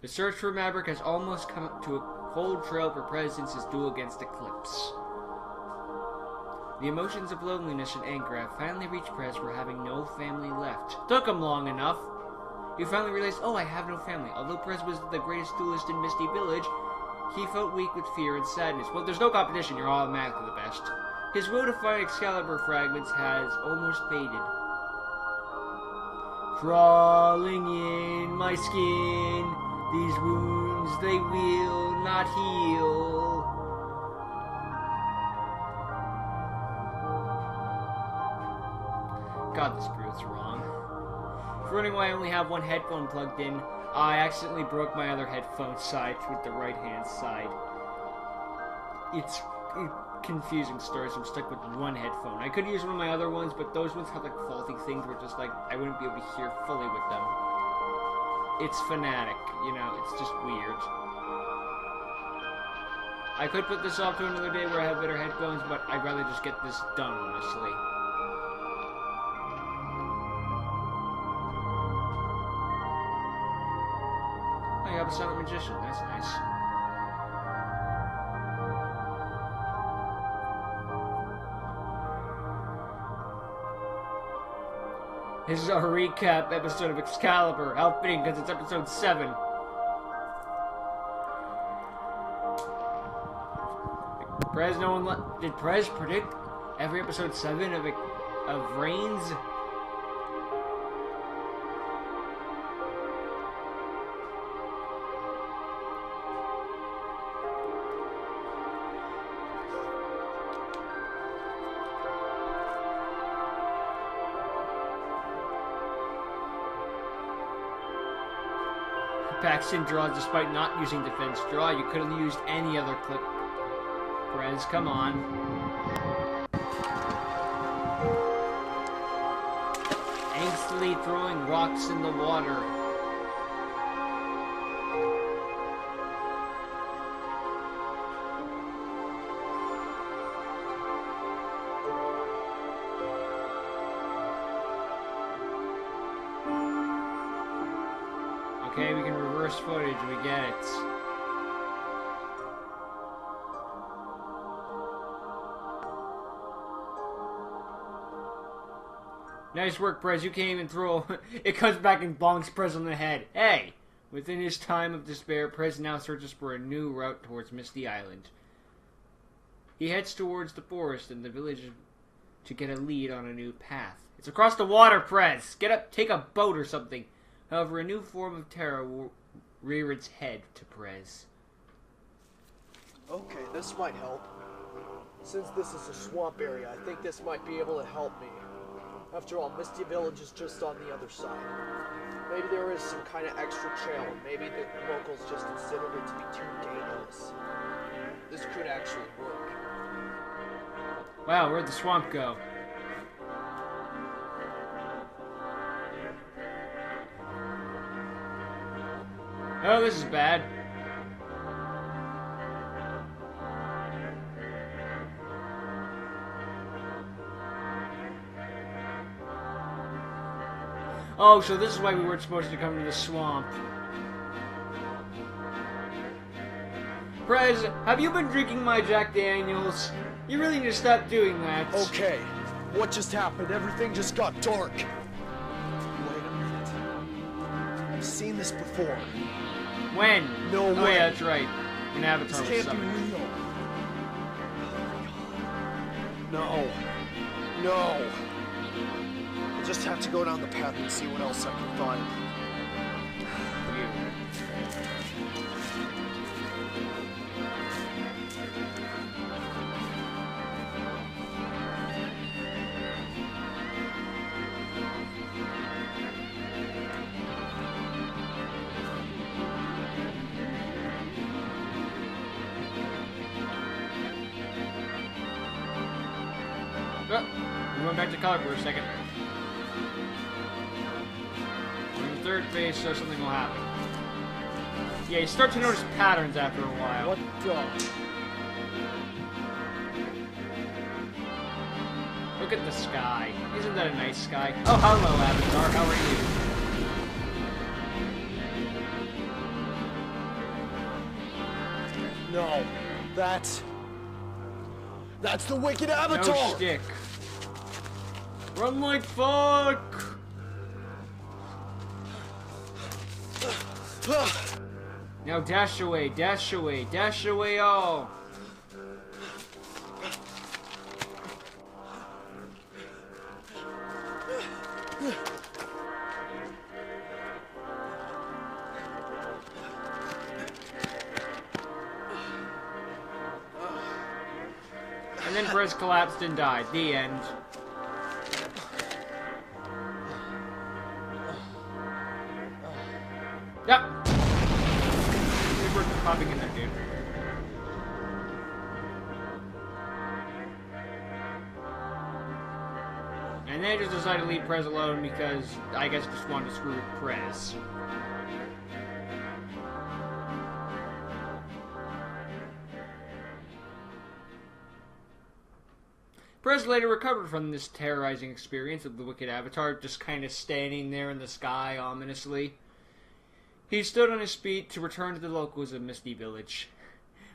The search for Maverick has almost come to a cold trail for Prez since his duel against Eclipse. The emotions of loneliness and anger have finally reached Prez for having no family left. Took him long enough. He finally realized, oh, I have no family. Although Prez was the greatest duelist in Misty Village, he felt weak with fear and sadness. Well, there's no competition, you're automatically the best. His will to find Excalibur fragments has almost faded. Crawling in my skin, these wounds they will not heal. God, this brew's wrong. For running away, I only have one headphone plugged in. I accidentally broke my other headphone side with the right hand side. It's a confusing story, so I'm stuck with one headphone. I could use one of my other ones, but those ones have like faulty things where just like I wouldn't be able to hear fully with them. It's fanatic, you know, it's just weird. I could put this off to another day where I have better headphones, but I'd rather just get this done, honestly. I have a silent magician, that's nice. This is our recap episode of Excalibur. How fitting, because it's episode 7. Prez, no one did Prez predict every episode 7 of Reigns? Paxton draws despite not using defense draw. You could have used any other clip. Prez, come on. Angstily throwing rocks in the water. Okay, we can reverse footage, we get it. Nice work, Prez. You can't even throw... It comes back and bonks Prez on the head. Hey! Within his time of despair, Prez now searches for a new route towards Misty Island. He heads towards the forest and the village to get a lead on a new path. It's across the water, Prez! Get up, take a boat or something. However, a new form of terror will rear its head to Prez. Okay, this might help. Since this is a swamp area, I think this might be able to help me. After all, Misty Village is just on the other side. Maybe there is some kind of extra trail, and maybe the locals just considered it to be too dangerous. This could actually work. Wow, where'd the swamp go? Oh, this is bad. Oh, so this is why we weren't supposed to come to the swamp. Prez, have you been drinking my Jack Daniels? You really need to stop doing that. Okay, what just happened? Everything just got dark. Wait a minute. I've seen this before. When? No way. Oh yeah, that's right. An avatar This was can't be summoned. real. No. No. I'll just have to go down the path and see what else I can find. Oh, we went back to color for a second. On the third phase, so something will happen. Yeah, you start to notice patterns after a while. What the? Look at the sky. Isn't that a nice sky? Oh, hello, Avatar. How are you? No, that's the wicked avatar! No shtick. Run like fuck! Now dash away, dash away, dash away all! And then Perez collapsed and died. The end. Yep. We're popping in there, dude. And they just decided to leave Perez alone because I guess just wanted to screw with Perez. Perez later recovered from this terrorizing experience of the Wicked Avatar, just kind of standing there in the sky ominously. He stood on his feet to return to the locals of Misty Village.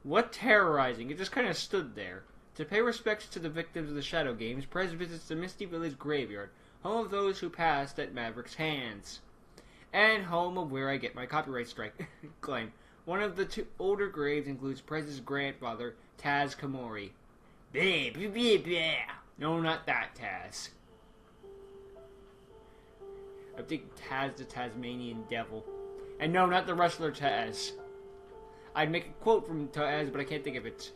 What terrorizing! It just kind of stood there. To pay respects to the victims of the Shadow Games, Perez visits the Misty Village graveyard, home of those who passed at Maverick's hands. And home of where I get my copyright strike claim. One of the two older graves includes Perez's grandfather, Taz Kamori. Blah, blah, blah, blah. No, not that Taz. I think Taz the Tasmanian Devil. And no, not the wrestler Taz. I'd make a quote from Taz, but I can't think of it.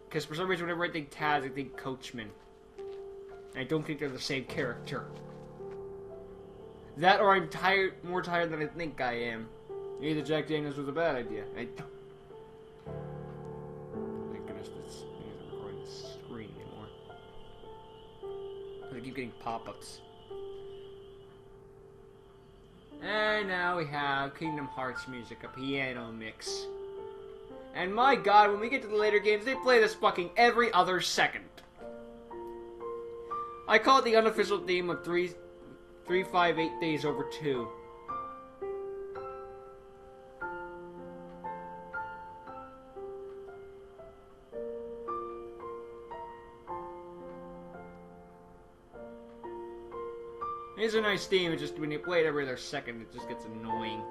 Because for some reason, whenever I think Taz, I think Coachman. And I don't think they're the same character. That or I'm more tired than I think I am. Either Jack Daniels was a bad idea. I don't... Thank goodness this thing isn't recording the screen anymore. I keep getting pop-ups. And now we have Kingdom Hearts music, a piano mix. And my god, when we get to the later games, they play this fucking every other second. I call it the unofficial theme of 358 Days Over 2. It's a nice theme, it just when you play it every other second, it just gets annoying.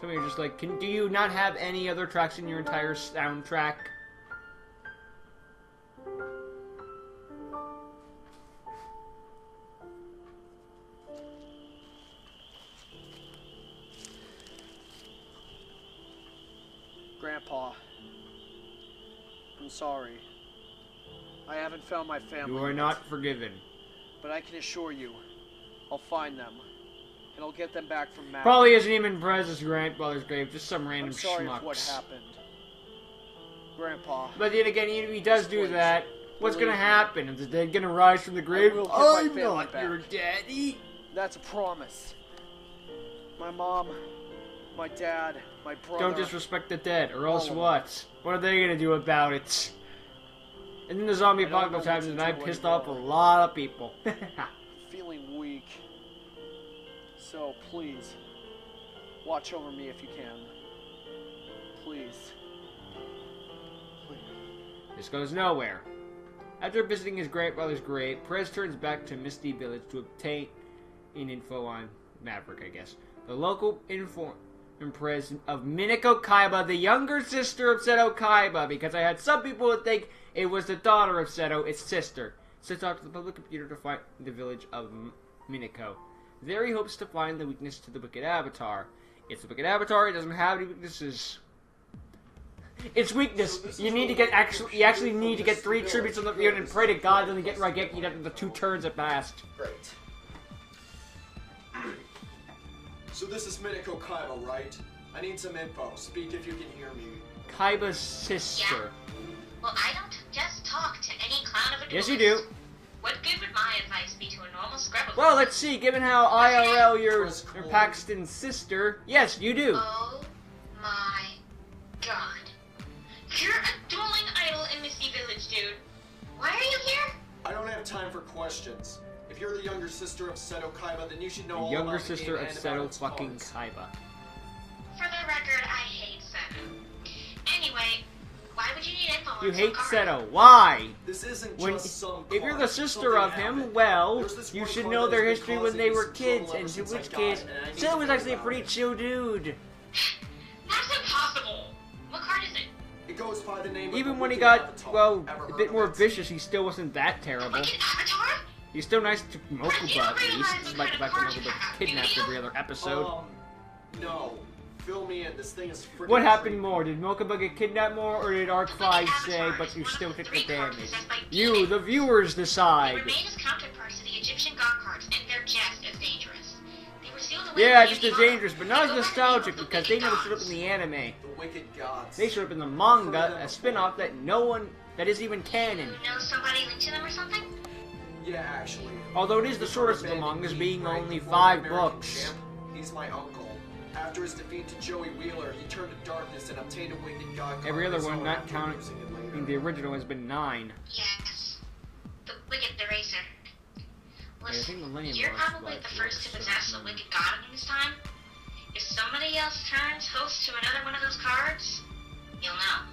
Some of you are just like, do you not have any other tracks in your entire soundtrack? Grandpa, I'm sorry. I haven't found my family. You are yet, not forgiven. but I can assure you, I'll find them, and I'll get them back from Maverick. Probably isn't even Perez's grandfather's grave, just some random I'm sorry schmucks. for what happened, Grandpa. But then again, even if he does do that, what's gonna Believe me. happen? Is the dead gonna rise from the grave? will get my I'm family not back. your daddy. That's a promise. My mom, my dad, my brother. Don't disrespect the dead, or else All of what? What are they gonna do about it? And then the zombie I don't know apocalypse what happens, to and I do pissed anymore. off a lot of people. Feeling weak. So please, watch over me if you can. Please. This goes nowhere. After visiting his grandfather's grave, Perez turns back to Misty Village to obtain info on Maverick, I guess. The local informed Perez of Minako Kaiba, the younger sister of Seto Kaiba, because I had some people who think it was the daughter of Seto, its sister. So talk to the public computer to find the village of Minako. There he hopes to find the weakness to the Wicked Avatar. It's the Wicked Avatar, it doesn't have any weaknesses. Its weakness, So you need to get you actually need to get 3 tributes on the field and pray to God that they get Raigeki after the 2 turns it passed. Great. So this is Minako Kaiba, right? I need some info. Speak if you can hear me. Kaiba's sister. Yeah. Well, I don't just talk to any clown of a Yes, you duelist. do. What good would my advice be to a normal scrub of Well, let's see. Given how IRL you're Paxton's sister, yes, you do. Oh my god. You're a dueling idol in Misty Village, dude. Why are you here? I don't have time for questions. If you're the younger sister of Seto Kaiba, then you should know The all younger about the sister game of and about Seto its fucking cause. Kaiba. For the record, I hate Seto. Anyway, why would you need info on You some hate card? Seto. Why? This isn't When, just some if you're card. the sister Something of him, happened. well, There's this you one should card know that their has history been when they causing were me some trouble kids, ever and in since I which got case, it, and I need Seto to was know actually a about pretty it. chill dude. That's impossible. What card is it? It goes by the name of Even the when he Wicked got, Avatar. well, Ever a heard bit of more it? vicious, he still wasn't that The terrible. Wicked Avatar? He's still nice to Mokuba, at least, despite the fact that Mokuba gets What kidnapped every other episode. No. Fill me in. This thing is freaking What happened creepy. more? Did Mokuba get kidnapped more, or did Arc 5 say, but you still took the damage? You, the viewers, They decide. remain as counterparts to the Egyptian god cards, and they're just as dangerous. They were sealed away Yeah, in just the as Yugioh. dangerous, but not as They go by the nostalgic, name of the because they Wicked never showed up Gods. in the anime. The Wicked Gods. They showed up in the manga, a spin-off that no one, that isn't even canon. You know somebody linked to them or something? Yeah, actually. Although it is the shortest of the mangas, being only 5 books. He's my uncle. After his defeat to Joey Wheeler, he turned to darkness and obtained a Wicked God card. Every other of his one, own not after counting using it later. the original, has been 9. Yes. The Wicked Eraser. I Listen, think Millennium you're Wars probably like the first to this, possess so- a Wicked God in this time. If somebody else turns host to another one of those cards, you'll know.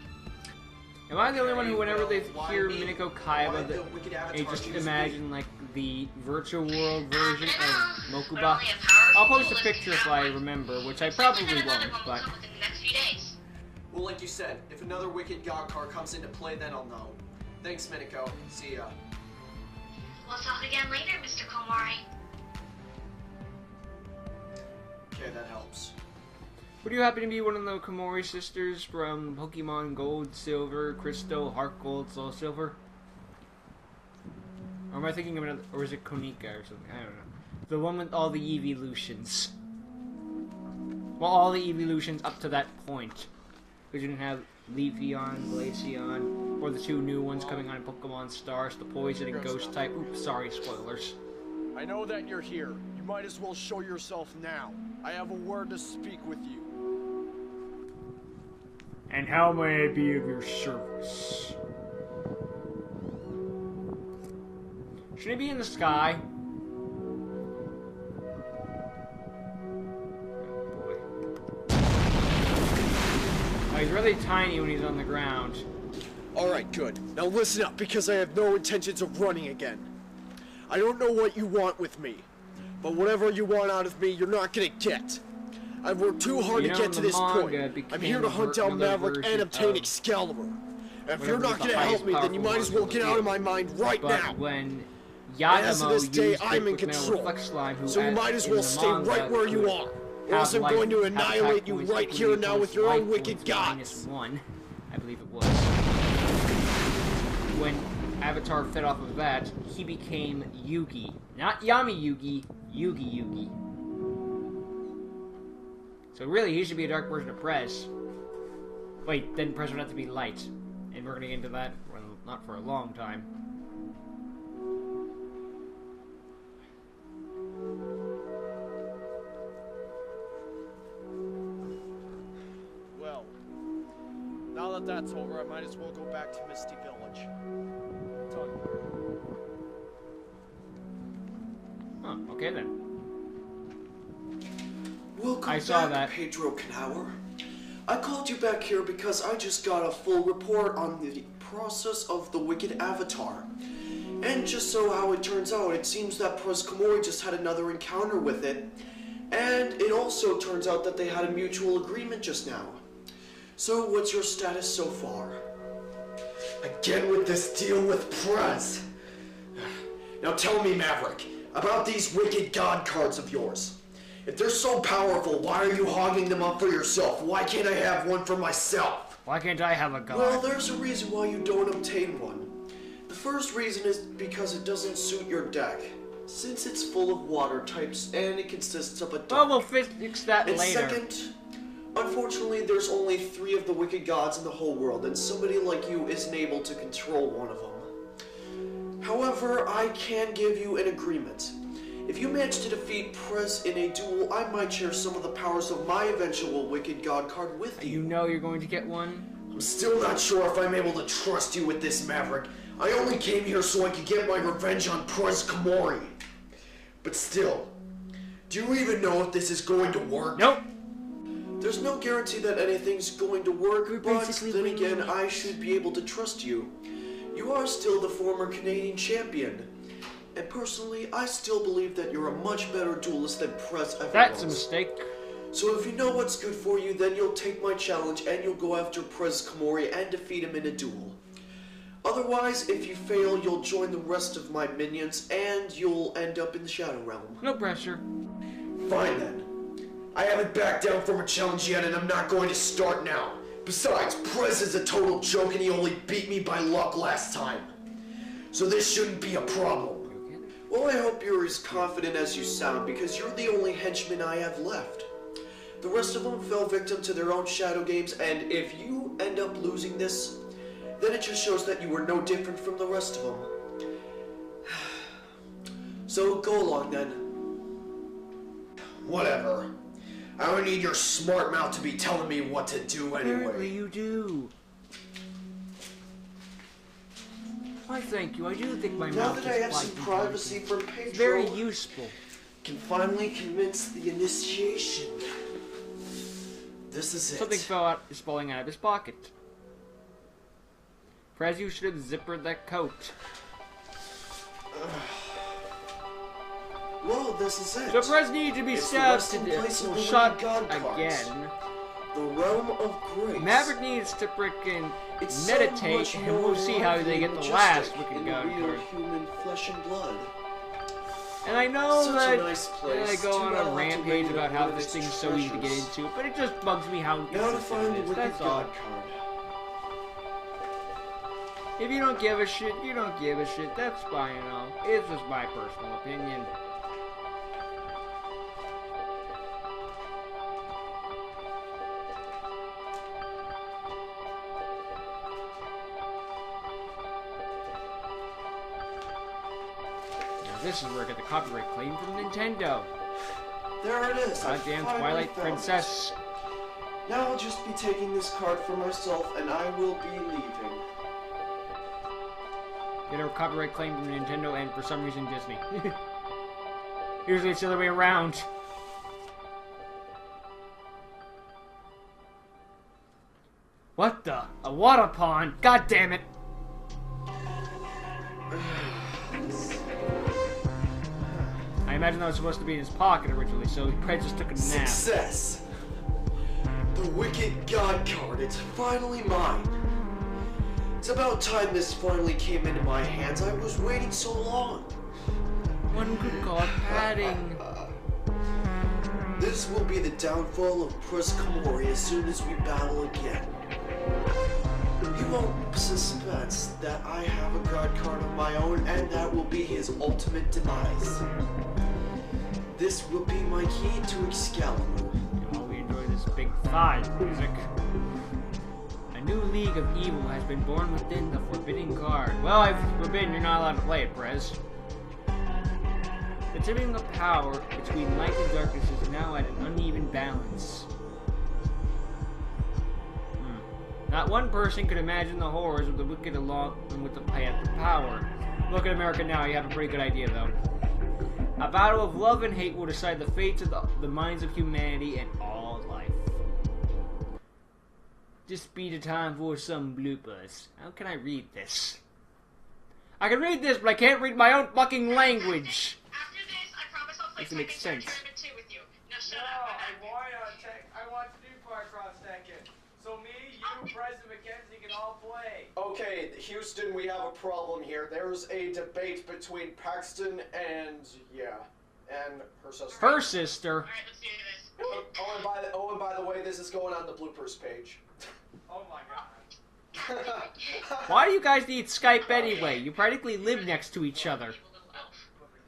Am I the only one who, whenever they Why hear me? Minako Why Kaiba, the that Wicked they Avatar just choose imagine, me? like, the virtual world version I of know, but Mokuba? only a powerful I'll post a duelist picture can if have I one. remember, which I Looks like probably another won't, one will but... come within the next few days. Well, like you said, if another Wicked God card comes into play, then I'll know. Thanks, Minako. See ya. We'll talk again later, Mr. Komori. Okay, that helps. Would you happen to be one of the Komori sisters from Pokemon Gold, Silver, Crystal, Heart Gold, Soul Silver? Or am I thinking of another, or is it Konika or something? I don't know. The one with all the evolutions. Well, all the evolutions up to that point. Because you didn't have Leafeon, Glaceon, or the 2 new ones coming on in Pokemon Stars, the Poison and Ghost type. Oops, sorry, spoilers. I know that you're here. You might as well show yourself now. I have a word to speak with you. And how may I be of your service? Should it be in the sky? Oh boy. Oh, he's really tiny when he's on the ground. Alright, good. Now listen up, because I have no intentions of running again. I don't know what you want with me, but whatever you want out of me, you're not gonna get. I've worked too hard You to know, get in to the this manga, point. it became I'm here to hunt down another Maverick version and obtain of Excalibur. And if whatever you're was not the gonna help highest me, then you powerful might as well monster get of out of the my mind right But now. when As of Yagamo this day, used I'm in Liquid Metal control. Reflex Slime, who So you might as in well the stay manga right where you could are. Or else have I'm going to life- have annihilate attack you points right here and now equally with your life own wicked points gods. -1, I believe it was. When Avatar fed off of that, he became Yugi. Not Yami Yugi, Yugi Yugi. So really, he should be a dark version of Prez. Wait, then Prez would have to be light. And we're gonna get into that, well, not for a long time. Well, now that that's over, I might as well go back to Misty Village. Done. Huh, okay then. Welcome I saw back, that. Pedro Knauer. I called you back here because I just got a full report on the process of the Wicked Avatar. And just so how it turns out, it seems that Prez Komori just had another encounter with it. And it also turns out that they had a mutual agreement just now. So what's your status so far? Again with this deal with Prez. Now tell me, Maverick, about these Wicked God cards of yours. If they're so powerful, why are you hogging them up for yourself? Why can't I have one for myself? Why can't I have a god? Well, there's a reason why you don't obtain one. The first reason is because it doesn't suit your deck, since it's full of water types and it consists of a Well, dark. we'll fix that And later. second, unfortunately, there's only 3 of the Wicked Gods in the whole world, and somebody like you isn't able to control one of them. However, I can give you an agreement. If you manage to defeat Prez in a duel, I might share some of the powers of my eventual Wicked God card with You know you're going to get one? I'm still not sure if I'm able to trust you with this, Maverick. I only came here so I could get my revenge on Prez Komori. But still, do you even know if this is going to work? Nope. There's There's no guarantee that anything's going to work, We're but basically then winging again, it. I should be able to trust you. You are still the former Canadian champion. And personally, I still believe that you're a much better duelist than Prez ever That's a was. mistake. So if you know what's good for you, then you'll take my challenge and you'll go after Prez Komori and defeat him in a duel. Otherwise, if you fail, you'll join the rest of my minions and you'll end up in the Shadow Realm. No pressure. Fine then. I haven't backed down from a challenge yet and I'm not going to start now. Besides, Prez is a total joke and he only beat me by luck last time. So this shouldn't be a problem. Well, I hope you're as confident as you sound because you're the only henchman I have left. The rest of them fell victim to their own shadow games, and if you end up losing this, then it just shows that you were no different from the rest of them. So go along then. Whatever. I don't need your smart mouth to be telling me what to do Apparently anyway. you do. Why, thank you. I do think my Now mouth that I is have some quite privacy important. from Pedro, It's very useful. can finally commence the initiation. This is it. Something is falling out of his pocket. Prez, you should have zippered that coat. Well, this is it. So Prez needs to be It's the stabbed to resting place of death. the Shot wicked god cards. again. The realm of grace. Maverick needs to frickin' It's so meditate, much and more we'll see how lively they get and the majestic last wicked in god real card. human flesh and blood. And I know Such that a nice I place. go Too on bad I'll a have to rampage wait about for how one of this its thing's so easy to get treasures. into, but it just bugs me how Now to consistent find it the is. wicked That's all. god card. If you don't give a shit, you don't give a shit. That's fine and all. It's just my personal opinion. Now this is where I get the copyright claim from Nintendo. There it is. I Goddamn finally Twilight found it. Princess. Now I'll just be taking this card for myself, and I will be leaving. Get a copyright claim from Nintendo and for some reason Disney. Usually it's the other way around. What the? A water pond? God damn it! I imagine that was supposed to be in his pocket originally, so he probably just took a nap. Success! The wicked god card, it's finally mine. It's about time this finally came into my hands. I was waiting so long. One could call it padding. This will be the downfall of Prez Komori as soon as we battle again. He won't suspect that I have a god card of my own, and that will be his ultimate demise. This will be my key to Excalibur. Oh, we enjoy this big fight music. A new League of Evil has been born within the Forbidden Card. Well, if it's forbidden, you're not allowed to play it, Prez. The tipping of power between light and darkness is now at an uneven balance. Not one person could imagine the horrors of the wicked along with the path of power. Look at America now, you have a pretty good idea, though. A battle of love and hate will decide the fates of the minds of humanity and all life. Just be the time for some bloopers. How can I read this? I can read this, but I can't read my own fucking language. After this, I promise I'll play Doesn't make Second sense. Tournament 2 with you. Now shut No, up. I want to do Far Cross Tekken. So me, you, President McKenzie can all play. Okay, Houston, we have a problem here. There's a debate between Paxton and her sister. Her sister. Alright, let's do this. And by the way, this is going on the bloopers page. Oh my god. Why do you guys need Skype anyway? You practically live next to each other.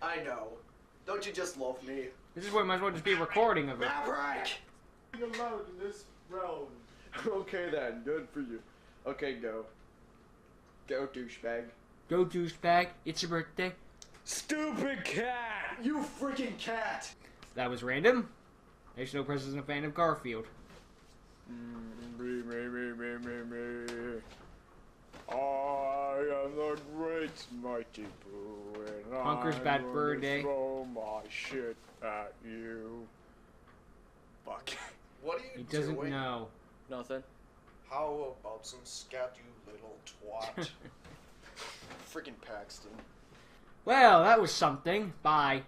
I know. Don't you just love me? This is where it might as well just be a recording of it. Maverick! Alone in this road. Okay then, good for you. Okay, go. Go, douchebag. Go douchebag, it's your birthday. Stupid cat! You freaking cat! That was random. I should know Prez isn't a fan of Garfield. I am the great mighty Boo, and Hunker's I'm bad gonna birthday. throw my shit at you. Fuck. What are you He doesn't doing? know. Nothing. How about some scat, you little twat? Freaking Paxton. Well, that was something. Bye.